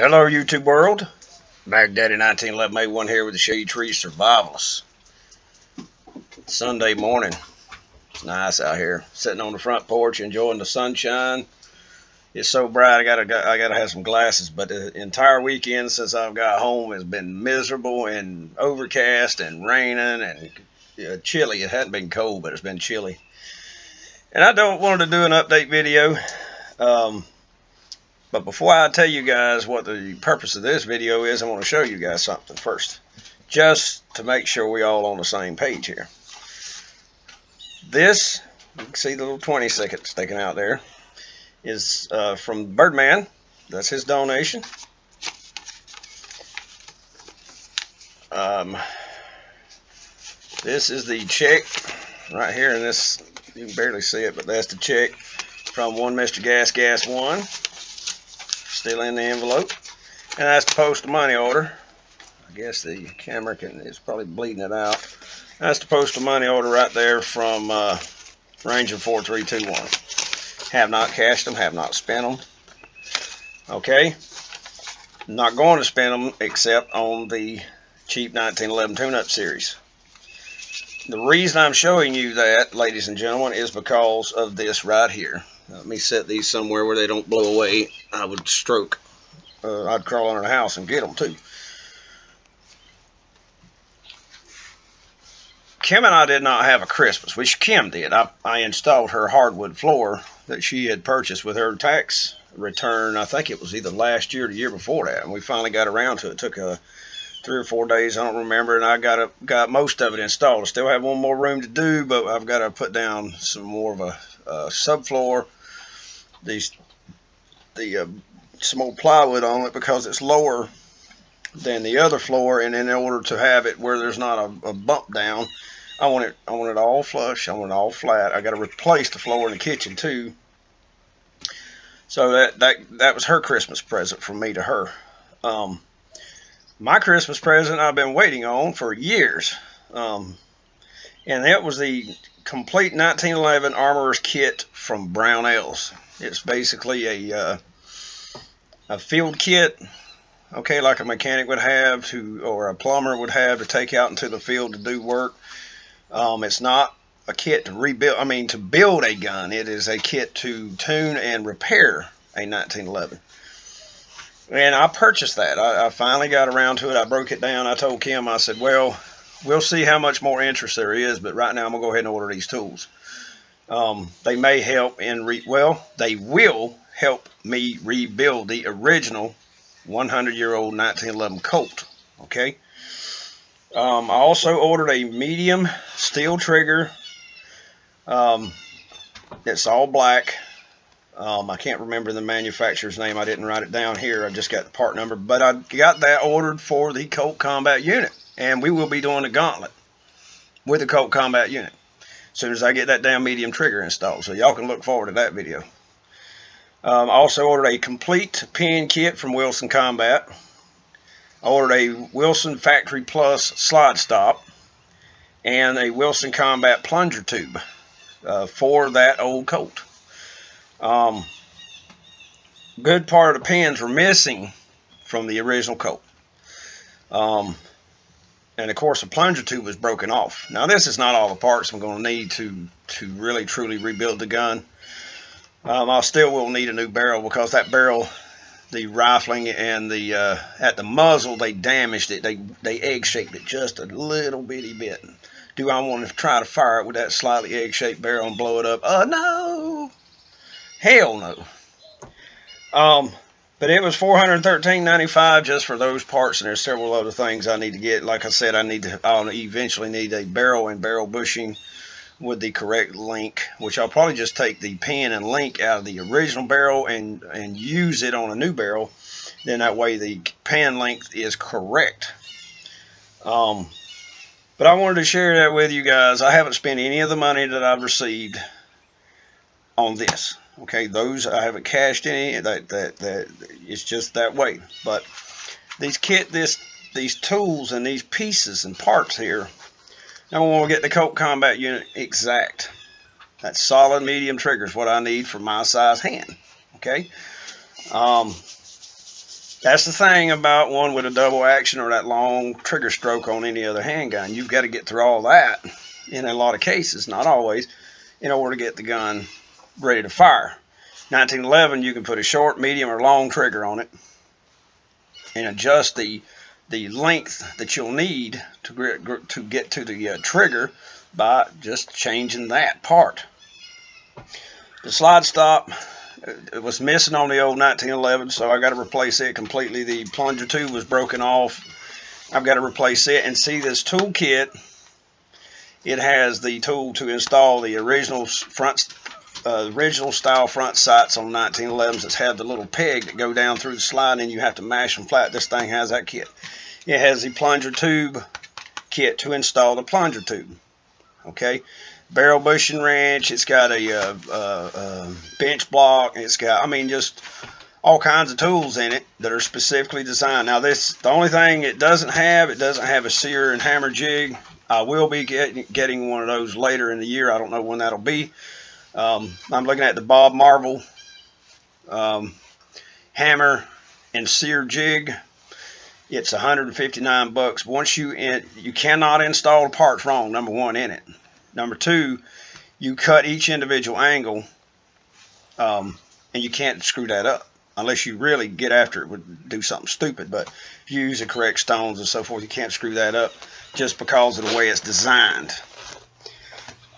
Hello, YouTube world. Baghdaddy 1911A1 here with the Shade Tree Survivalists. Sunday morning. It's nice out here. Sitting on the front porch enjoying the sunshine. It's so bright I gotta have some glasses. But the entire weekend since I've got home has been miserable and overcast and raining and chilly. It hadn't been cold, but it's been chilly. And I don't want to do an update video. But before I tell you guys what the purpose of this video is, I want to show you guys something first, just to make sure we all on the same page here. This, you can see the little 20-second sticking out there, is from Birdman. That's his donation. This is the check right here in this. You can barely see it, but that's the check from one Mr. Gas 1. Still in the envelope, and that's the postal money order. I guess the camera is probably bleeding it out. That's the postal money order right there from Ranger 4321. Have not cashed them, have not spent them. Okay, not going to spend them except on the cheap 1911 tune-up series. The reason I'm showing you that, ladies and gentlemen, is because of this right here. Let me set these somewhere where they don't blow away. I would stroke. I'd crawl under the house and get them too. Kim and I did not have a Christmas, which Kim did. I installed her hardwood floor that she had purchased with her tax return. I think it was either last year or the year before that, and we finally got around to it. It took 3 or 4 days, I don't remember, and I got most of it installed. I still have one more room to do, but I've got to put down some more of a subfloor. Some old plywood on it because it's lower than the other floor, and in order to have it where there's not a bump down, I want it all flush. I want it all flat. I got to replace the floor in the kitchen too. So that was her Christmas present from me to her. My Christmas present I've been waiting on for years, and that was the complete 1911 Armorer's Kit from Brownell's. It's basically a field kit, okay, like a mechanic would have or a plumber would have to take out into the field to do work. It's not a kit to rebuild, to build a gun. It is a kit to tune and repair a 1911. And I purchased that. I finally got around to it. I broke it down. I told Kim, I said, well, we'll see how much more interest there is, but right now I'm going to go ahead and order these tools. They may help they will help me rebuild the original 100-year-old 1911 Colt. Okay. I also ordered a medium steel trigger. It's all black. I can't remember the manufacturer's name. I didn't write it down here. I just got the part number, but I got that ordered for the Colt Combat Unit, and we will be doing a gauntlet with the Colt Combat Unit as soon as I get that damn medium trigger installed. So y'all can look forward to that video. I also ordered a complete pin kit from Wilson Combat. I ordered a Wilson Factory Plus slide stop and a Wilson Combat plunger tube for that old Colt. Good part of the pins were missing from the original Colt. And of course the plunger tube was broken off. Now this is not all the parts I'm going to need to really truly rebuild the gun. I still will need a new barrel because that barrel, the rifling and the at the muzzle, they damaged it. They egg-shaped it just a little bitty bit. Do I want to try to fire it with that slightly egg-shaped barrel and blow it up? No! Hell no. But it was $413.95 just for those parts, and there's several other things I need to get. Like I said, I'll eventually need a barrel and barrel bushing with the correct link, which I'll probably just take the pin and link out of the original barrel and use it on a new barrel. Then that way the pin length is correct. But I wanted to share that with you guys. I haven't spent any of the money that I've received on this. Okay, those I haven't cashed any. That it's just that way. But these tools and these pieces and parts here, now when we get the Colt Combat Unit exact, that solid medium trigger is what I need for my size hand. Okay. That's the thing about one with a double action or that long trigger stroke on any other handgun. You've got to get through all that in a lot of cases, not always, in order to get the gun ready to fire. 1911, you can put a short, medium, or long trigger on it and adjust the length that you'll need to get to the trigger by just changing that part. The slide stop, it was missing on the old 1911, so I got to replace it completely. The plunger tube was broken off. I've got to replace it. And see, this tool kit, it has the tool to install the original style front sights on 1911s that have the little peg that go down through the slide, and you have to mash them flat. This thing has that kit. It has the plunger tube kit to install the plunger tube. Okay, barrel bushing wrench. It's got a bench block. It's got, I mean, just all kinds of tools in it that are specifically designed. Now, the only thing it doesn't have a sear and hammer jig. I will be getting one of those later in the year. I don't know when that'll be. I'm looking at the Bob Marvel hammer and sear jig. It's $159. Once you cannot install the parts wrong, number one, in it. Number two, you cut each individual angle, and you can't screw that up unless you really get after it would do something stupid. But if you use the correct stones and so forth, you can't screw that up just because of the way it's designed.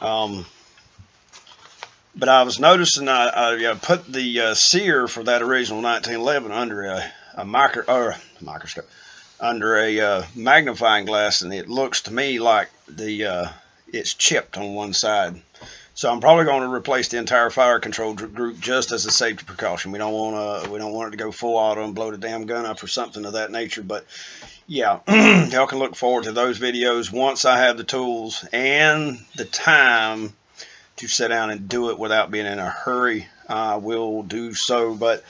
But I was noticing I put the sear for that original 1911 under a microscope, under a magnifying glass, and it looks to me like it's chipped on one side. So I'm probably going to replace the entire fire control group just as a safety precaution. We don't want it to go full auto and blow the damn gun up or something of that nature. But yeah, y'all can look forward to those videos once I have the tools and the time to sit down and do it without being in a hurry. I will do so, but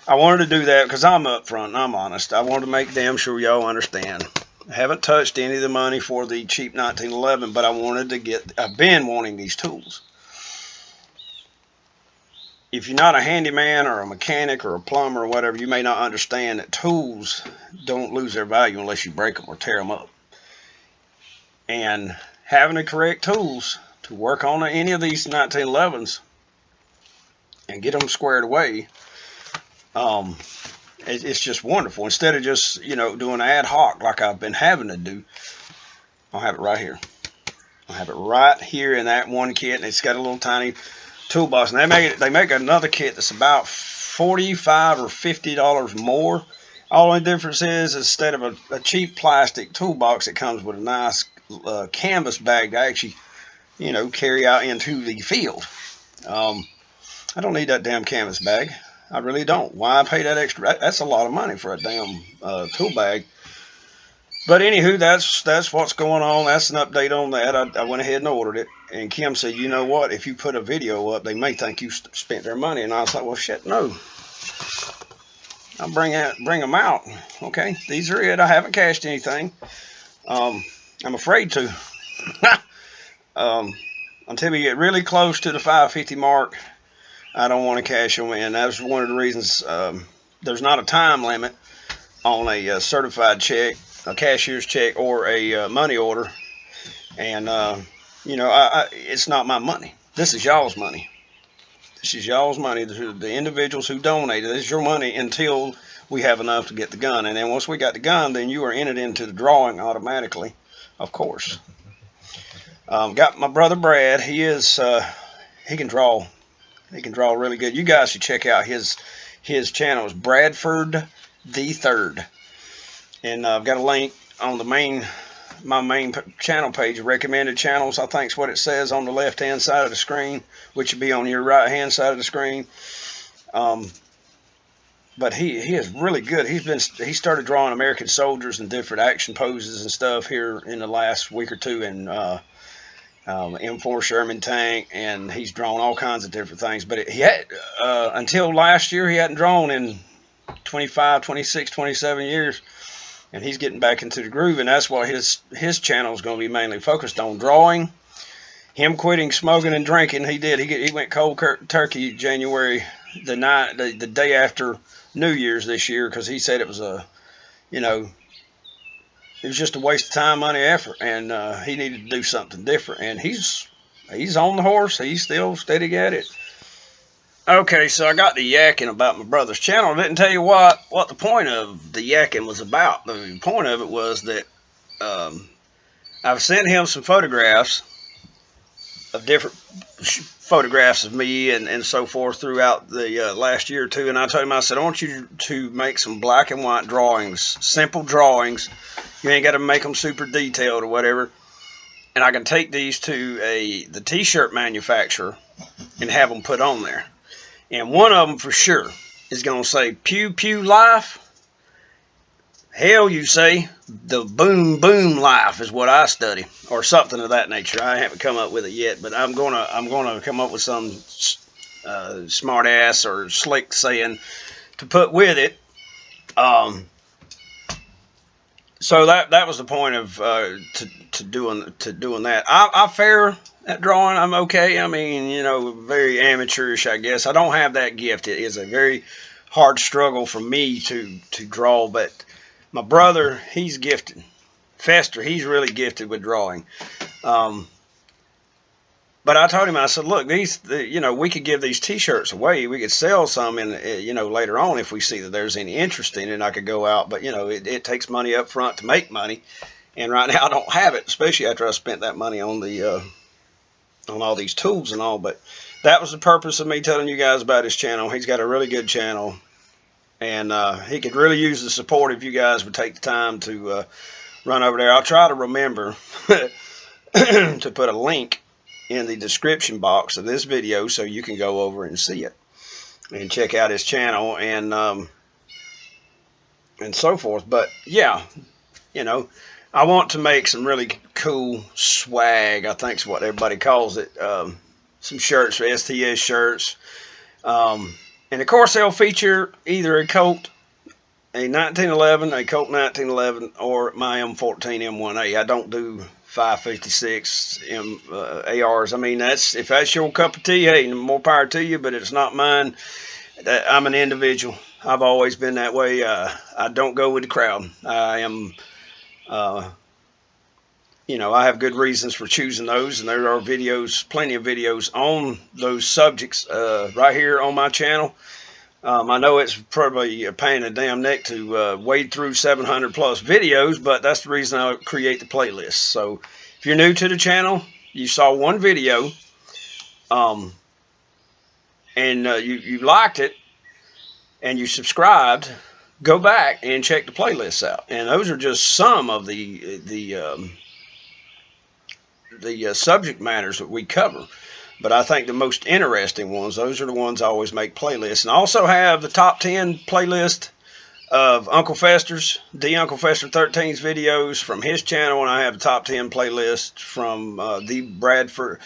I wanted to do that because I'm upfront and I'm honest. I wanted to make damn sure y'all understand. I haven't touched any of the money for the cheap 1911, but I've been wanting these tools. If you're not a handyman or a mechanic or a plumber or whatever, you may not understand that tools don't lose their value unless you break them or tear them up. And having the correct tools to work on any of these 1911s and get them squared away, it's just wonderful. Instead of just, doing ad hoc like I've been having to do, I'll have it right here. I'll have it right here in that one kit, and it's got a little tiny toolbox. And they make another kit that's about $45 or $50 more. All the difference is, instead of a cheap plastic toolbox, it comes with a nice canvas bag to actually, carry out into the field. I don't need that damn canvas bag. I really don't. Why pay that extra? That's a lot of money for a damn tool bag. But anywho, that's what's going on. That's an update on that. I went ahead and ordered it. And Kim said, you know what? If you put a video up, they may think you spent their money. And I was like, well, shit, no. I'll bring them out. Okay, these are it. I haven't cashed anything. I'm afraid to. Until we get really close to the 550 mark, I don't want to cash them in. That's one of the reasons there's not a time limit on a certified check, a cashier's check, or a money order. And, it's not my money. This is y'all's money. This is y'all's money. The individuals who donated, this is your money until we have enough to get the gun. And then once we got the gun, then you are entered into the drawing automatically, of course. Got my brother Brad. He can draw. He can draw really good. You guys should check out his channel. It's Bradford the Third, and I've got a link on my main channel page, recommended channels. I think is what it says on the left hand side of the screen, which would be on your right hand side of the screen. But he is really good. He started drawing American soldiers and different action poses and stuff here in the last week or two, and M4 Sherman tank, and he's drawn all kinds of different things. But he had until last year, he hadn't drawn in 25, 26, 27 years, and he's getting back into the groove. And that's what his channel is going to be mainly focused on: drawing. Him quitting smoking and drinking. He did. He went cold turkey January the day after New Year's this year, because he said it was it was just a waste of time, money, effort, and he needed to do something different. And he's on the horse. He's still steady at it. Okay, so I got the yakking about my brother's channel. I didn't tell you what the point of the yakking was about. The point of it was that I've sent him some photographs of different photographs of me and so forth throughout the last year or two. And I told him, I said, I want you to make some black and white drawings, simple drawings. You ain't got to make them super detailed or whatever. And I can take these to the t-shirt manufacturer and have them put on there. And one of them for sure is going to say, pew, pew, life. Hell, you say, the boom, boom life is what I study, or something of that nature. I haven't come up with it yet, but I'm gonna come up with some smart ass or slick saying to put with it. So that was the point of to doing that. I fare at drawing. I'm okay. I mean, very amateurish, I guess. I don't have that gift. It is a very hard struggle for me to draw, but my brother, he's gifted. Fester, he's really gifted with drawing. But I told him, I said, look, we could give these t-shirts away. We could sell some later on if we see that there's any interest in it, and I could go out. But, it takes money up front to make money. And right now I don't have it, especially after I spent that money on on all these tools and all. But that was the purpose of me telling you guys about his channel. He's got a really good channel. And he could really use the support if you guys would take the time to run over there. I'll try to remember to put a link in the description box of this video so you can go over and see it and check out his channel and so forth. But yeah, I want to make some really cool swag, I think is what everybody calls it. Some shirts, STS shirts. And of course they'll feature either a Colt, a 1911, a Colt 1911, or my M14 M1A. I don't do 5.56 ARs. I mean, if that's your cup of tea, hey, more power to you, but it's not mine. I'm an individual. I've always been that way. I don't go with the crowd. I am, I have good reasons for choosing those, and there are plenty of videos on those subjects right here on my channel. I know it's probably a pain in the damn neck to wade through 700 plus videos, but that's the reason I create the playlist. So if you're new to the channel, you saw one video, and you liked it, and you subscribed, go back and check the playlists out. And those are just some of the subject matters that we cover. But I think the most interesting ones, those are the ones I always make playlists. And I also have the top 10 playlist of Uncle Fester's, Uncle Fester 13's videos from his channel. And I have the top 10 playlist from the Bradford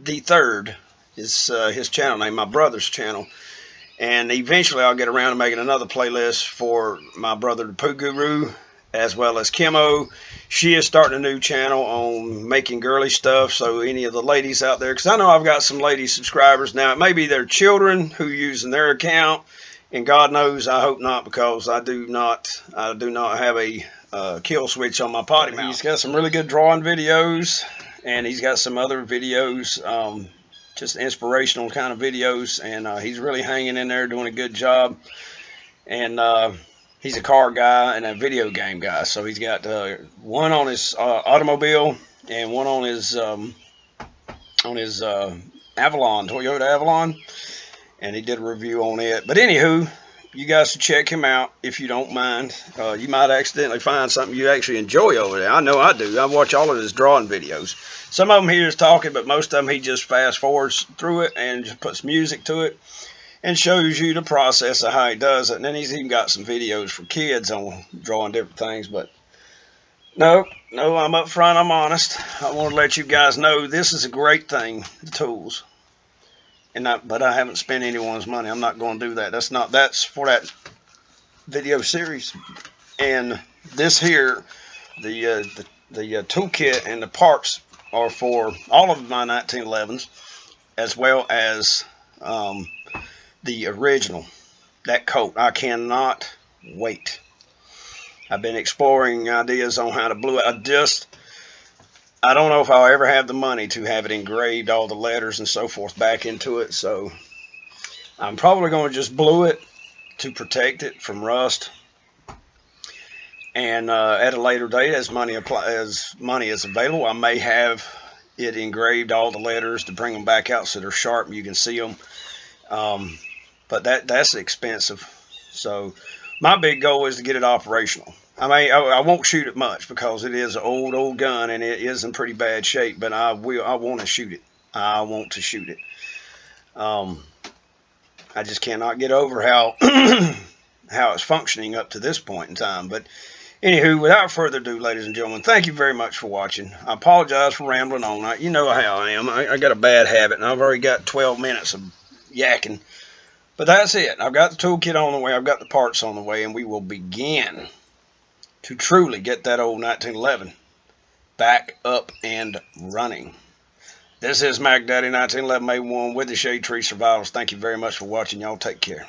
the Third is his channel name, my brother's channel. And eventually I'll get around to making another playlist for my brother, the Poo Guru, as well as Kimmo. She is starting a new channel on making girly stuff, so any of the ladies out there, because I know I've got some lady subscribers now. It may be their children who using their account, and God knows I hope not, because I do not have a kill switch on my potty mouth. He's got some really good drawing videos, and he's got some other videos, just inspirational kind of videos, and he's really hanging in there, doing a good job. And he's a car guy and a video game guy, so he's got one on his automobile and one on his Avalon, Toyota Avalon, and he did a review on it. But anywho, you guys should check him out if you don't mind. You might accidentally find something you actually enjoy over there. I know I do. I watch all of his drawing videos. Some of them he is talking, but most of them he just fast forwards through it and just puts music to it and shows you the process of how he does it. And then he's even got some videos for kids on drawing different things. But no, I'm up front, I'm honest. I want to let you guys know this is a great thing, the tools. But I haven't spent anyone's money. I'm not going to do that. That's for that video series. And this here, the toolkit and the parts are for all of my 1911s, as well as the original, that coat. I cannot wait. I've been exploring ideas on how to blue it. I don't know if I'll ever have the money to have it engraved, all the letters and so forth back into it. So I'm probably going to just blue it to protect it from rust. And at a later date, as money is available, I may have it engraved, all the letters, to bring them back out so they're sharp and you can see them. But that's expensive. So my big goal is to get it operational. I won't shoot it much because it is an old gun and it is in pretty bad shape. But I want to shoot it. I want to shoot it. I just cannot get over how how it's functioning up to this point in time. But anywho, without further ado, ladies and gentlemen, thank you very much for watching. I apologize for rambling on. You know how I am. I got a bad habit, and I've already got 12 minutes of yakking. But that's it. I've got the toolkit on the way. I've got the parts on the way, and we will begin to truly get that old 1911 back up and running. This is Mac Daddy 1911 A1 with the Shade Tree Survivals. Thank you very much for watching. Y'all take care.